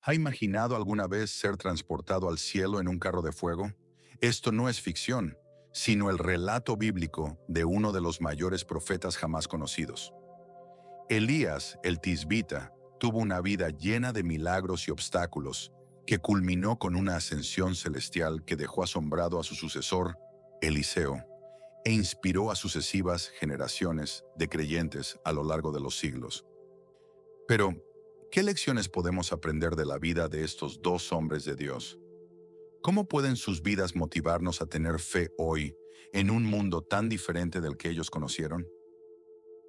¿Ha imaginado alguna vez ser transportado al cielo en un carro de fuego? Esto no es ficción, sino el relato bíblico de uno de los mayores profetas jamás conocidos. Elías, el tisbita, tuvo una vida llena de milagros y obstáculos, que culminó con una ascensión celestial que dejó asombrado a su sucesor, Eliseo, e inspiró a sucesivas generaciones de creyentes a lo largo de los siglos. Pero, ¿qué lecciones podemos aprender de la vida de estos dos hombres de Dios? ¿Cómo pueden sus vidas motivarnos a tener fe hoy en un mundo tan diferente del que ellos conocieron?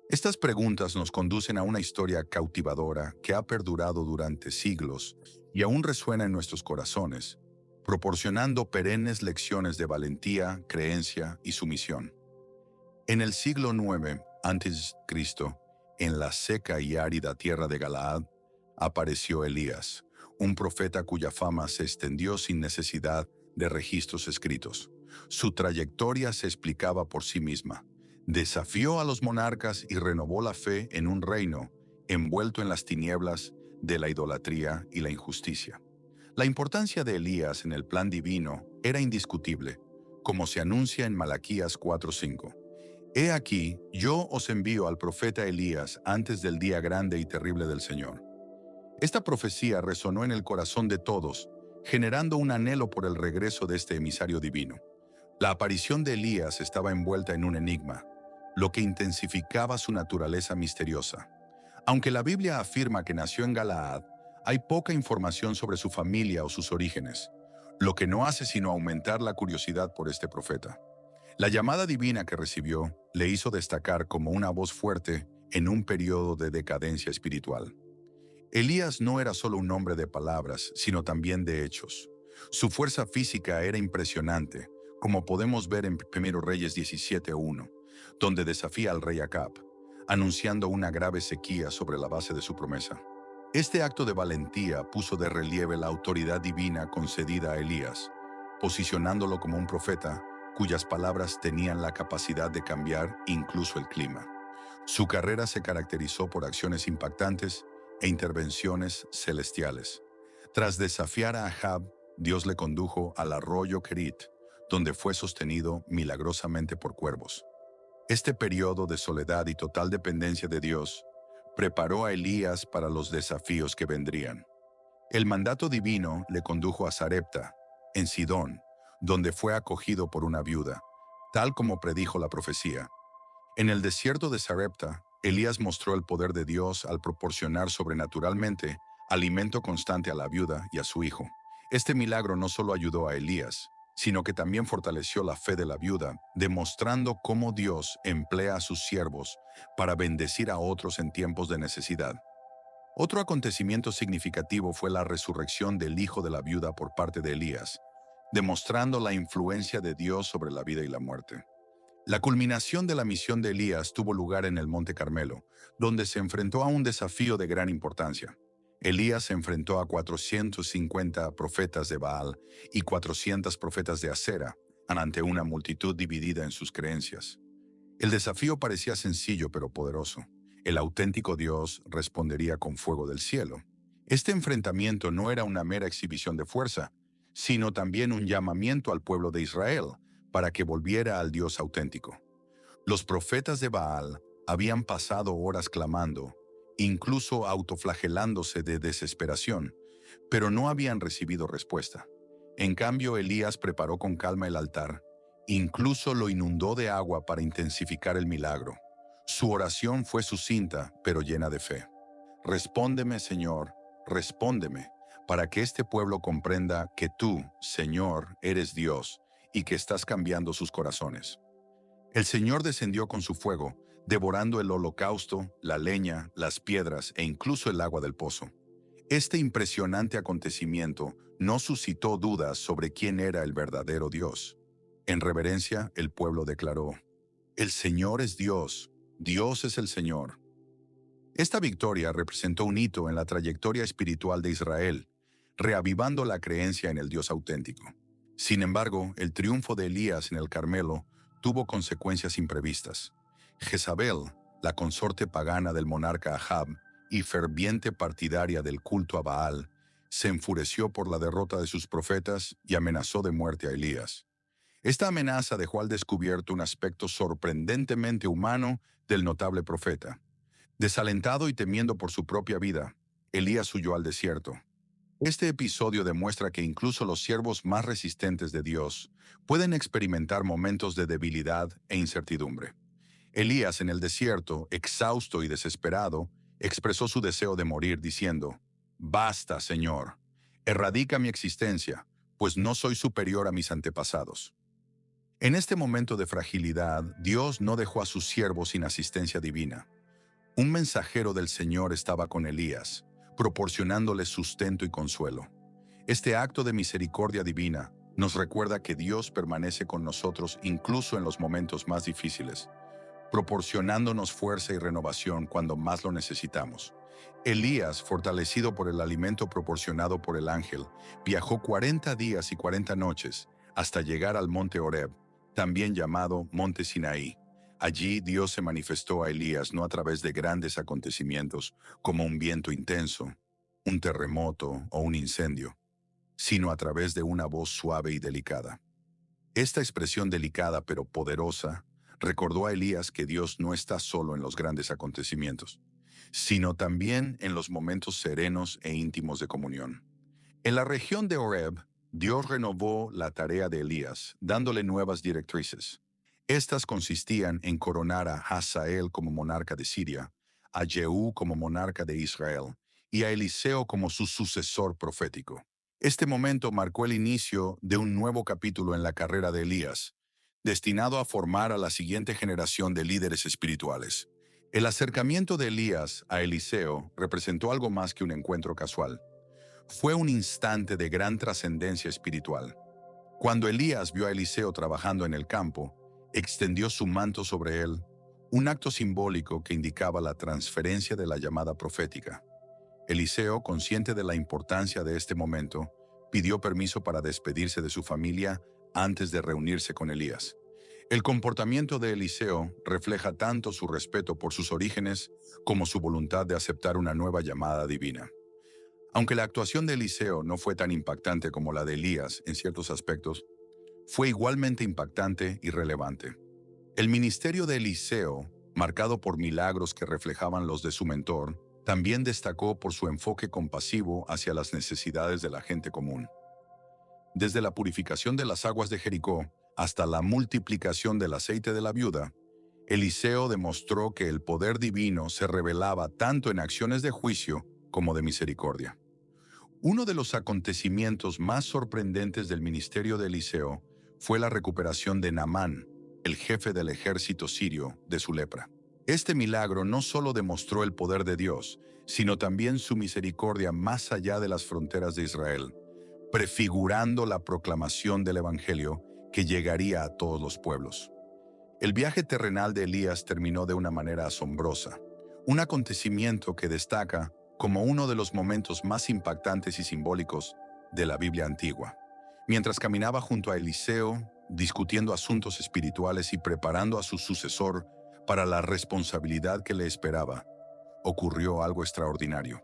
Estas preguntas nos conducen a una historia cautivadora que ha perdurado durante siglos y aún resuena en nuestros corazones, proporcionando perennes lecciones de valentía, creencia y sumisión. En el siglo IX a.C., en la seca y árida tierra de Galaad, apareció Elías, un profeta cuya fama se extendió sin necesidad de registros escritos. Su trayectoria se explicaba por sí misma. Desafió a los monarcas y renovó la fe en un reino envuelto en las tinieblas de la idolatría y la injusticia. La importancia de Elías en el plan divino era indiscutible, como se anuncia en Malaquías 4:5. He aquí, yo os envío al profeta Elías antes del día grande y terrible del Señor. Esta profecía resonó en el corazón de todos, generando un anhelo por el regreso de este emisario divino. La aparición de Elías estaba envuelta en un enigma, lo que intensificaba su naturaleza misteriosa. Aunque la Biblia afirma que nació en Galaad, hay poca información sobre su familia o sus orígenes, lo que no hace sino aumentar la curiosidad por este profeta. La llamada divina que recibió le hizo destacar como una voz fuerte en un periodo de decadencia espiritual. Elías no era solo un hombre de palabras, sino también de hechos. Su fuerza física era impresionante, como podemos ver en 1 Reyes 17:1, donde desafía al rey Acab, anunciando una grave sequía sobre la base de su promesa. Este acto de valentía puso de relieve la autoridad divina concedida a Elías, posicionándolo como un profeta cuyas palabras tenían la capacidad de cambiar incluso el clima. Su carrera se caracterizó por acciones impactantes e intervenciones celestiales. Tras desafiar a Ahab, Dios le condujo al arroyo Kerit, donde fue sostenido milagrosamente por cuervos. Este periodo de soledad y total dependencia de Dios preparó a Elías para los desafíos que vendrían. El mandato divino le condujo a Sarepta, en Sidón, donde fue acogido por una viuda, tal como predijo la profecía. En el desierto de Sarepta, Elías mostró el poder de Dios al proporcionar sobrenaturalmente alimento constante a la viuda y a su hijo. Este milagro no solo ayudó a Elías, sino que también fortaleció la fe de la viuda, demostrando cómo Dios emplea a sus siervos para bendecir a otros en tiempos de necesidad. Otro acontecimiento significativo fue la resurrección del hijo de la viuda por parte de Elías, demostrando la influencia de Dios sobre la vida y la muerte. La culminación de la misión de Elías tuvo lugar en el Monte Carmelo, donde se enfrentó a un desafío de gran importancia. Elías se enfrentó a 450 profetas de Baal y 400 profetas de Acera, ante una multitud dividida en sus creencias. El desafío parecía sencillo pero poderoso. El auténtico Dios respondería con fuego del cielo. Este enfrentamiento no era una mera exhibición de fuerza, sino también un llamamiento al pueblo de Israel para que volviera al Dios auténtico. Los profetas de Baal habían pasado horas clamando, incluso autoflagelándose de desesperación, pero no habían recibido respuesta. En cambio, Elías preparó con calma el altar, incluso lo inundó de agua para intensificar el milagro. Su oración fue sucinta, pero llena de fe. Respóndeme, Señor, respóndeme, para que este pueblo comprenda que tú, Señor, eres Dios y que estás cambiando sus corazones. El Señor descendió con su fuego, devorando el holocausto, la leña, las piedras e incluso el agua del pozo. Este impresionante acontecimiento no suscitó dudas sobre quién era el verdadero Dios. En reverencia, el pueblo declaró: El Señor es Dios, Dios es el Señor. Esta victoria representó un hito en la trayectoria espiritual de Israel, reavivando la creencia en el Dios auténtico. Sin embargo, el triunfo de Elías en el Carmelo tuvo consecuencias imprevistas. Jezabel, la consorte pagana del monarca Ahab y ferviente partidaria del culto a Baal, se enfureció por la derrota de sus profetas y amenazó de muerte a Elías. Esta amenaza dejó al descubierto un aspecto sorprendentemente humano del notable profeta. Desalentado y temiendo por su propia vida, Elías huyó al desierto. Este episodio demuestra que incluso los siervos más resistentes de Dios pueden experimentar momentos de debilidad e incertidumbre. Elías, en el desierto, exhausto y desesperado, expresó su deseo de morir diciendo: «Basta, Señor, erradica mi existencia, pues no soy superior a mis antepasados». En este momento de fragilidad, Dios no dejó a sus siervos sin asistencia divina. Un mensajero del Señor estaba con Elías, proporcionándole sustento y consuelo. Este acto de misericordia divina nos recuerda que Dios permanece con nosotros incluso en los momentos más difíciles, proporcionándonos fuerza y renovación cuando más lo necesitamos. Elías, fortalecido por el alimento proporcionado por el ángel, viajó 40 días y 40 noches hasta llegar al monte Horeb, también llamado Monte Sinaí. Allí Dios se manifestó a Elías no a través de grandes acontecimientos como un viento intenso, un terremoto o un incendio, sino a través de una voz suave y delicada. Esta expresión delicada pero poderosa recordó a Elías que Dios no está solo en los grandes acontecimientos, sino también en los momentos serenos e íntimos de comunión. En la región de Horeb, Dios renovó la tarea de Elías, dándole nuevas directrices. Estas consistían en coronar a Hazael como monarca de Siria, a Jehú como monarca de Israel y a Eliseo como su sucesor profético. Este momento marcó el inicio de un nuevo capítulo en la carrera de Elías, destinado a formar a la siguiente generación de líderes espirituales. El acercamiento de Elías a Eliseo representó algo más que un encuentro casual. Fue un instante de gran trascendencia espiritual. Cuando Elías vio a Eliseo trabajando en el campo, extendió su manto sobre él, un acto simbólico que indicaba la transferencia de la llamada profética. Eliseo, consciente de la importancia de este momento, pidió permiso para despedirse de su familia antes de reunirse con Elías. El comportamiento de Eliseo refleja tanto su respeto por sus orígenes como su voluntad de aceptar una nueva llamada divina. Aunque la actuación de Eliseo no fue tan impactante como la de Elías en ciertos aspectos, fue igualmente impactante y relevante. El ministerio de Eliseo, marcado por milagros que reflejaban los de su mentor, también destacó por su enfoque compasivo hacia las necesidades de la gente común. Desde la purificación de las aguas de Jericó hasta la multiplicación del aceite de la viuda, Eliseo demostró que el poder divino se revelaba tanto en acciones de juicio como de misericordia. Uno de los acontecimientos más sorprendentes del ministerio de Eliseo fue la recuperación de Naamán, el jefe del ejército sirio, de su lepra. Este milagro no solo demostró el poder de Dios, sino también su misericordia más allá de las fronteras de Israel, prefigurando la proclamación del Evangelio que llegaría a todos los pueblos. El viaje terrenal de Elías terminó de una manera asombrosa, un acontecimiento que destaca como uno de los momentos más impactantes y simbólicos de la Biblia antigua. Mientras caminaba junto a Eliseo, discutiendo asuntos espirituales y preparando a su sucesor para la responsabilidad que le esperaba, ocurrió algo extraordinario.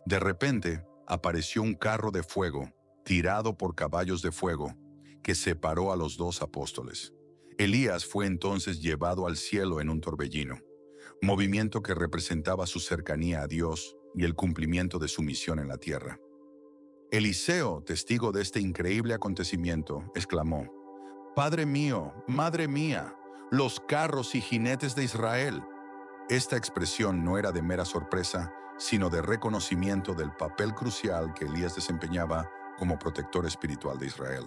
De repente, apareció un carro de fuego, tirado por caballos de fuego, que separó a los dos apóstoles. Elías fue entonces llevado al cielo en un torbellino, movimiento que representaba su cercanía a Dios y el cumplimiento de su misión en la tierra. Eliseo, testigo de este increíble acontecimiento, exclamó: «Padre mío, madre mía, los carros y jinetes de Israel». Esta expresión no era de mera sorpresa, sino de reconocimiento del papel crucial que Elías desempeñaba como protector espiritual de Israel.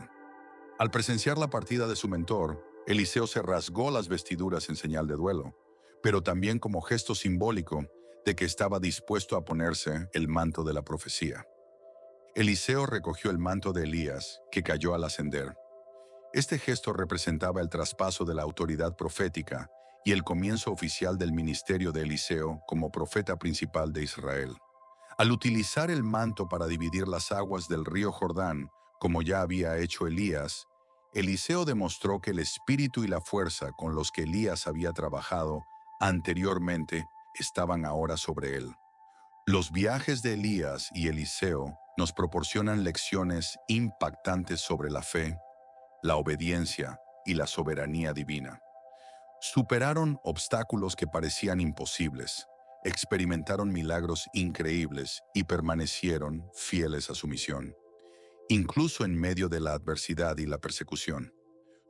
Al presenciar la partida de su mentor, Eliseo se rasgó las vestiduras en señal de duelo, pero también como gesto simbólico de que estaba dispuesto a ponerse el manto de la profecía. Eliseo recogió el manto de Elías, que cayó al ascender. Este gesto representaba el traspaso de la autoridad profética y el comienzo oficial del ministerio de Eliseo como profeta principal de Israel. Al utilizar el manto para dividir las aguas del río Jordán, como ya había hecho Elías, Eliseo demostró que el espíritu y la fuerza con los que Elías había trabajado anteriormente estaban ahora sobre él. Los viajes de Elías y Eliseo nos proporcionan lecciones impactantes sobre la fe, la obediencia y la soberanía divina. Superaron obstáculos que parecían imposibles, experimentaron milagros increíbles y permanecieron fieles a su misión, incluso en medio de la adversidad y la persecución.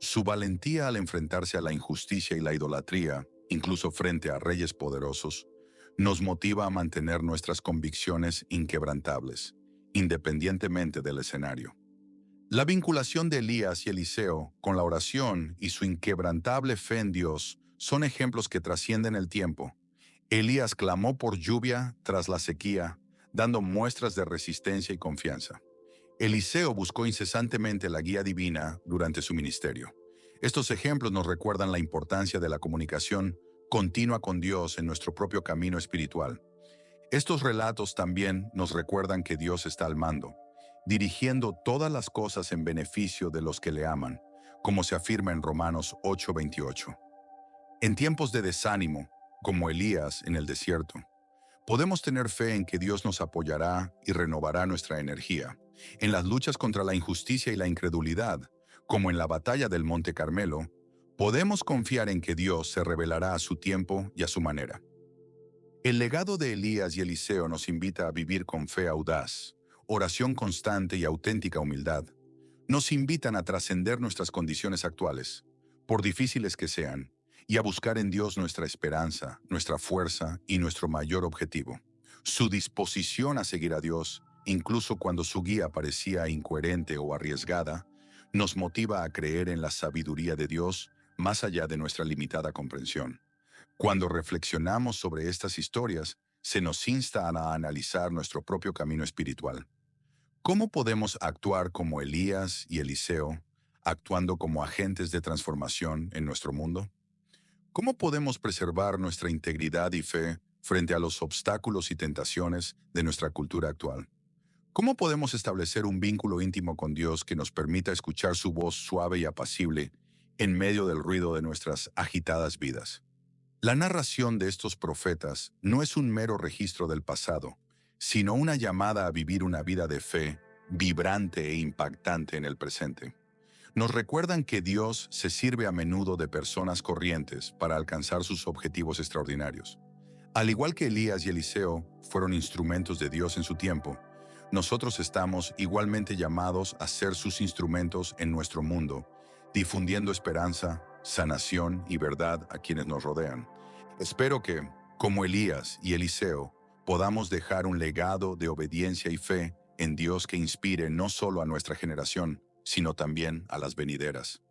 Su valentía al enfrentarse a la injusticia y la idolatría, incluso frente a reyes poderosos, nos motiva a mantener nuestras convicciones inquebrantables, independientemente del escenario. La vinculación de Elías y Eliseo con la oración y su inquebrantable fe en Dios son ejemplos que trascienden el tiempo. Elías clamó por lluvia tras la sequía, dando muestras de resistencia y confianza. Eliseo buscó incesantemente la guía divina durante su ministerio. Estos ejemplos nos recuerdan la importancia de la comunicación continua con Dios en nuestro propio camino espiritual. Estos relatos también nos recuerdan que Dios está al mando, dirigiendo todas las cosas en beneficio de los que le aman, como se afirma en Romanos 8:28. En tiempos de desánimo, como Elías en el desierto, podemos tener fe en que Dios nos apoyará y renovará nuestra energía. En las luchas contra la injusticia y la incredulidad, como en la batalla del Monte Carmelo, podemos confiar en que Dios se revelará a su tiempo y a su manera. El legado de Elías y Eliseo nos invita a vivir con fe audaz, oración constante y auténtica humildad. Nos invitan a trascender nuestras condiciones actuales, por difíciles que sean, y a buscar en Dios nuestra esperanza, nuestra fuerza y nuestro mayor objetivo. Su disposición a seguir a Dios, incluso cuando su guía parecía incoherente o arriesgada, nos motiva a creer en la sabiduría de Dios más allá de nuestra limitada comprensión. Cuando reflexionamos sobre estas historias, se nos insta a analizar nuestro propio camino espiritual. ¿Cómo podemos actuar como Elías y Eliseo, actuando como agentes de transformación en nuestro mundo? ¿Cómo podemos preservar nuestra integridad y fe frente a los obstáculos y tentaciones de nuestra cultura actual? ¿Cómo podemos establecer un vínculo íntimo con Dios que nos permita escuchar su voz suave y apacible en medio del ruido de nuestras agitadas vidas? La narración de estos profetas no es un mero registro del pasado, sino una llamada a vivir una vida de fe, vibrante e impactante en el presente. Nos recuerdan que Dios se sirve a menudo de personas corrientes para alcanzar sus objetivos extraordinarios. Al igual que Elías y Eliseo fueron instrumentos de Dios en su tiempo, nosotros estamos igualmente llamados a ser sus instrumentos en nuestro mundo, difundiendo esperanza, sanación y verdad a quienes nos rodean. Espero que, como Elías y Eliseo, podamos dejar un legado de obediencia y fe en Dios que inspire no solo a nuestra generación, sino también a las venideras.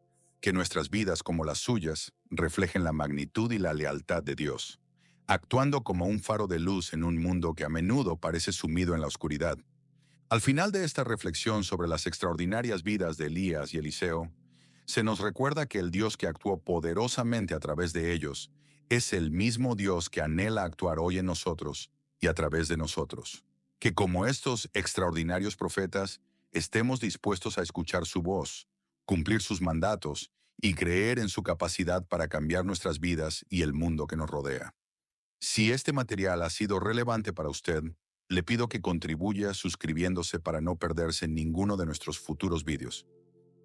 Que nuestras vidas, como las suyas, reflejen la magnitud y la lealtad de Dios, actuando como un faro de luz en un mundo que a menudo parece sumido en la oscuridad. Al final de esta reflexión sobre las extraordinarias vidas de Elías y Eliseo, se nos recuerda que el Dios que actuó poderosamente a través de ellos es el mismo Dios que anhela actuar hoy en nosotros y a través de nosotros. Que como estos extraordinarios profetas, estemos dispuestos a escuchar su voz, cumplir sus mandatos y creer en su capacidad para cambiar nuestras vidas y el mundo que nos rodea. Si este material ha sido relevante para usted, le pido que contribuya suscribiéndose para no perderse ninguno de nuestros futuros vídeos.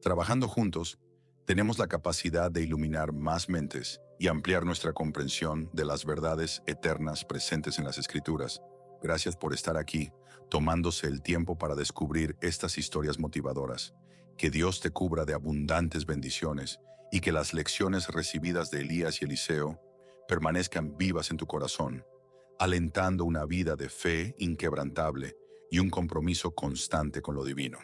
Trabajando juntos, tenemos la capacidad de iluminar más mentes y ampliar nuestra comprensión de las verdades eternas presentes en las Escrituras. Gracias por estar aquí, tomándose el tiempo para descubrir estas historias motivadoras. Que Dios te cubra de abundantes bendiciones y que las lecciones recibidas de Elías y Eliseo permanezcan vivas en tu corazón, alentando una vida de fe inquebrantable y un compromiso constante con lo divino.